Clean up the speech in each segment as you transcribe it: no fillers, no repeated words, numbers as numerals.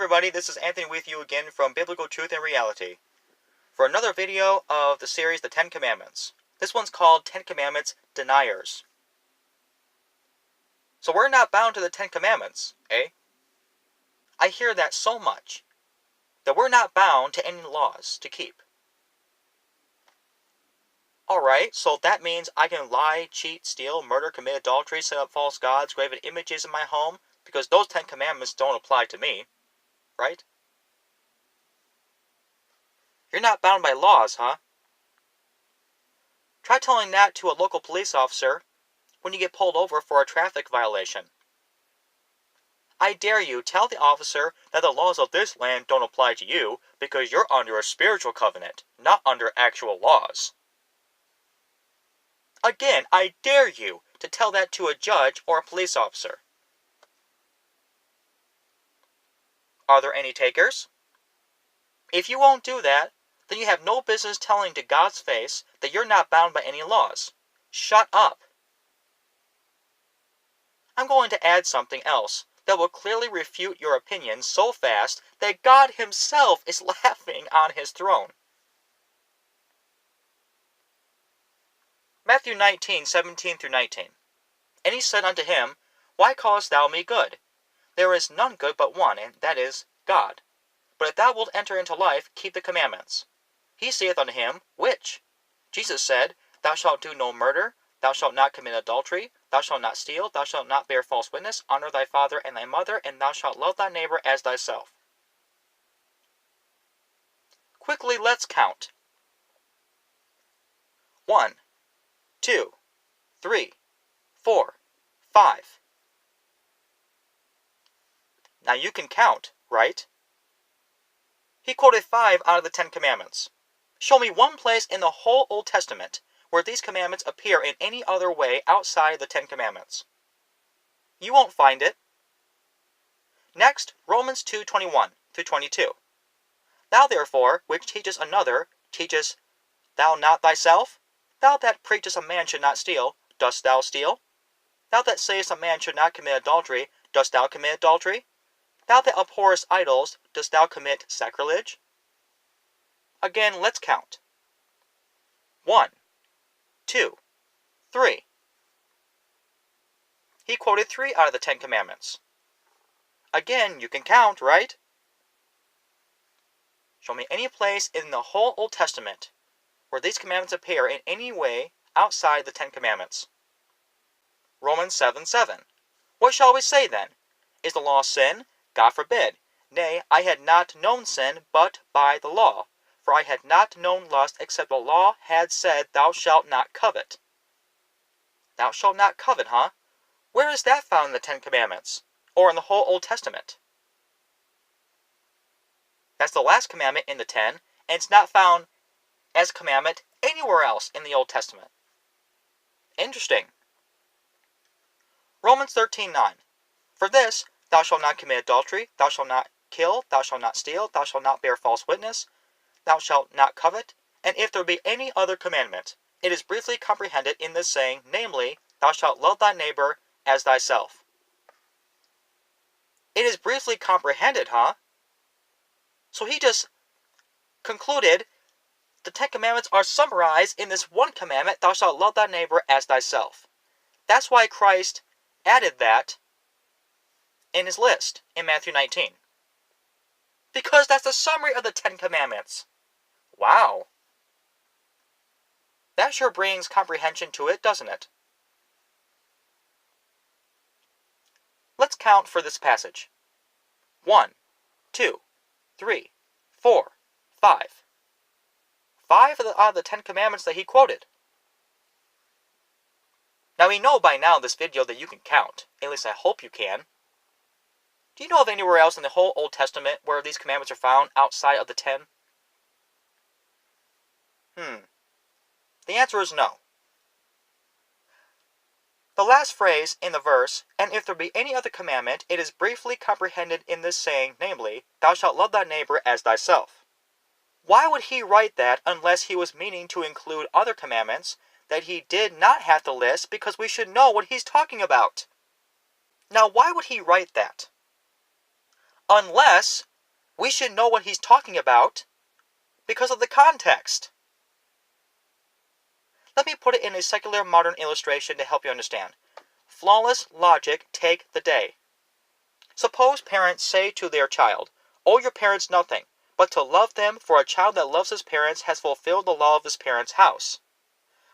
everybody, this is Anthony with you again from Biblical Truth and Reality for another video of the series The Ten Commandments. This one's called 10 Commandments Deniers. So we're not bound to the 10 Commandments, eh? I hear that so much, that we're not bound to any laws to keep. Alright, so that means I can lie, cheat, steal, murder, commit adultery, set up false gods, graven images in my home, because those 10 Commandments don't apply to me, right? You're not bound by laws, huh? Try telling that to a local police officer when you get pulled over for a traffic violation. I dare you tell the officer that the laws of this land don't apply to you because you're under a spiritual covenant, not under actual laws. Again, I dare you to tell that to a judge or a police officer. Are there any takers? If you won't do that, then you have no business telling to God's face that you're not bound by any laws. Shut up. I'm going to add something else that will clearly refute your opinion so fast that God himself is laughing on his throne. Matthew 19:17-19. And he said unto him, Why callest thou me good? There is none good but one, and that is God. But if thou wilt enter into life, keep the commandments. He saith unto him, Which? Jesus said, Thou shalt do no murder, thou shalt not commit adultery, thou shalt not steal, thou shalt not bear false witness, honor thy father and thy mother, and thou shalt love thy neighbor as thyself. Quickly, let's count. 1, 2, 3, 4, 5. Now you can count, right? He quoted 5 out of the 10 Commandments. Show me one place in the whole Old Testament where these commandments appear in any other way outside the 10 Commandments. You won't find it. Next, Romans 2:21-22. Thou therefore, which teachest another, teachest thou not thyself? Thou that preachest a man should not steal, dost thou steal? Thou that sayest a man should not commit adultery, dost thou commit adultery? Thou that abhorrest idols, dost thou commit sacrilege? Again, let's count. 1, 2, 3. He quoted 3 out of the 10 Commandments. Again, you can count, right? Show me any place in the whole Old Testament where these commandments appear in any way outside the 10 Commandments. Romans 7:7. What shall we say then? Is the law sin? God forbid. Nay, I had not known sin but by the law. For I had not known lust except the law had said, Thou shalt not covet. Thou shalt not covet, huh? Where is that found in the 10 Commandments? Or in the whole Old Testament? That's the last commandment in the 10, and it's not found as a commandment anywhere else in the Old Testament. Interesting. Romans 13:9. For this, thou shalt not commit adultery, thou shalt not kill, thou shalt not steal, thou shalt not bear false witness, thou shalt not covet, and if there be any other commandment, it is briefly comprehended in this saying, namely, thou shalt love thy neighbor as thyself. It is briefly comprehended, huh? So he just concluded the 10 Commandments are summarized in this one commandment, thou shalt love thy neighbor as thyself. That's why Christ added that in his list in Matthew 19. Because that's the summary of the 10 Commandments. Wow. That sure brings comprehension to it, doesn't it? Let's count for this passage. 1, 2, 3, 4, 5. 5 out of the 10 Commandments that he quoted. Now we know by now in this video that you can count. At least I hope you can. Do you know of anywhere else in the whole Old Testament where these commandments are found outside of the 10? The answer is no. The last phrase in the verse, and if there be any other commandment, it is briefly comprehended in this saying, namely, thou shalt love thy neighbor as thyself. Why would he write that unless he was meaning to include other commandments that he did not have to list because we should know what he's talking about? Now, why would he write that? Unless we should know what he's talking about because of the context. Let me put it in a secular modern illustration to help you understand. Flawless logic take the day. Suppose parents say to their child, "Owe your parents nothing, but to love them, for a child that loves his parents has fulfilled the law of his parents' house.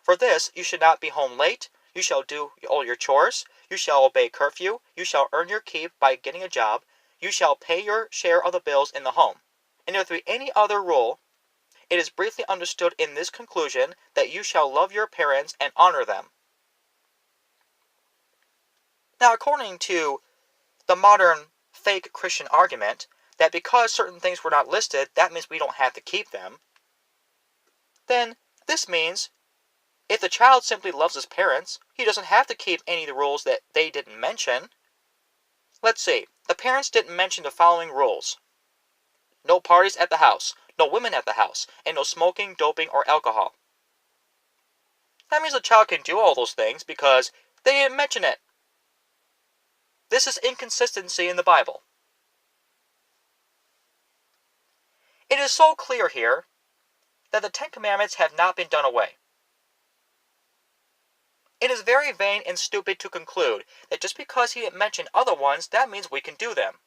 For this you should not be home late, you shall do all your chores, you shall obey curfew, you shall earn your keep by getting a job, you shall pay your share of the bills in the home." And if there be any other rule, it is briefly understood in this conclusion that you shall love your parents and honor them. Now, according to the modern fake Christian argument that because certain things were not listed, that means we don't have to keep them, then this means if the child simply loves his parents, he doesn't have to keep any of the rules that they didn't mention. Let's see, the parents didn't mention the following rules: no parties at the house, no women at the house, and no smoking, doping, or alcohol. That means the child can do all those things because they didn't mention it. This is inconsistency in the Bible. It is so clear here that the Ten Commandments have not been done away. It is very vain and stupid to conclude that just because he didn't mention other ones, that means we can do them.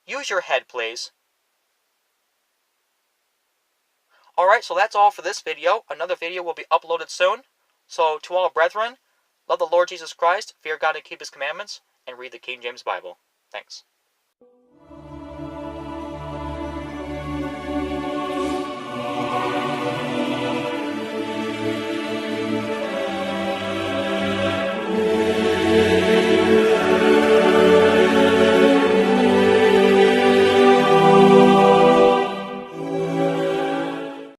Use your head, please. Alright, so that's all for this video. Another video will be uploaded soon. So to all brethren, love the Lord Jesus Christ, fear God and keep his commandments, and read the King James Bible. Thanks.